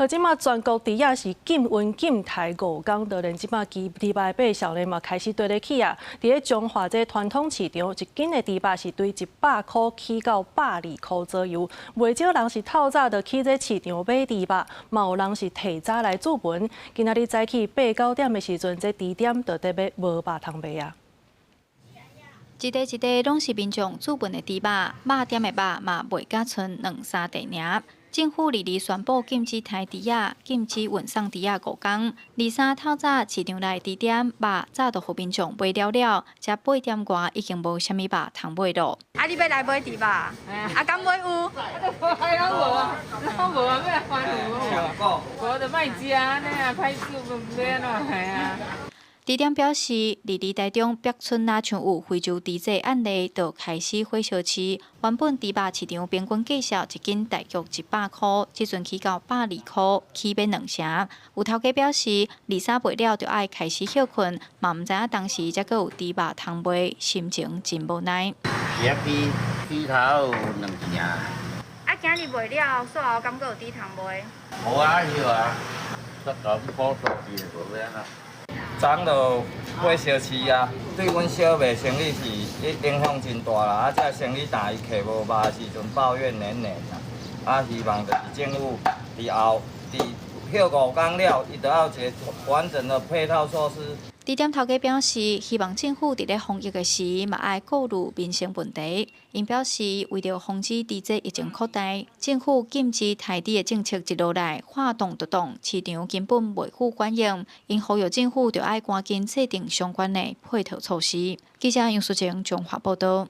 好，即马全国猪仔是禁运禁台5天，就连即马猪肉的销量嘛开始对得起啊！伫咧中华这传统市场，一斤的猪肉是对100块起到120块左右。袂少人是透早就去这市场买猪肉，嘛有人是提早来注文。今仔日早起8、9点的时阵，这猪店就得要无肉通卖啊！一袋一袋拢是民众注文的猪肉，肉店的肉嘛卖甲剩2、3袋尔。政府日宣布禁止抬猪仔，禁止运送猪仔5天。23透早市场内猪店肉早就互民众买了了，才8点外已经无啥物肉通买咯。啊，你要来买猪肉？啊，敢买有？还有无啊？拢无啊，要来翻有无就卖食安尼啊，歹手要安怎系啊？猪店表示，台中北村哪像有非洲猪这案例，就开始火烧市。原本猪肉市场平均计价一斤大约100块，即阵起到120块，起变2成。有头家表示，23卖了就爱开始休困，嘛毋知影当时才阁有猪肉通卖，心情真无奈。猪头有2成。啊，今日卖了，煞后敢阁有猪通卖？无啊，有啊，这个补助是无免啊。昨就火烧市啊，对阮小卖生意是影响真大啦。啊，这生意大，伊客无肉的时阵抱怨连连啦。啊，希望就是政府伫后休5天了，伊就要一个完整的配套措施。猪店头家表示，希望政府伫咧防疫的时，嘛爱顾虑民生问题。因表示，为了防止猪只疫情扩大，政府禁止抬猪的政策一落来，话动就动，市场根本袂赴管用。因呼吁政府就爱赶紧制定相关的配套措施。记者杨淑晴综合报道。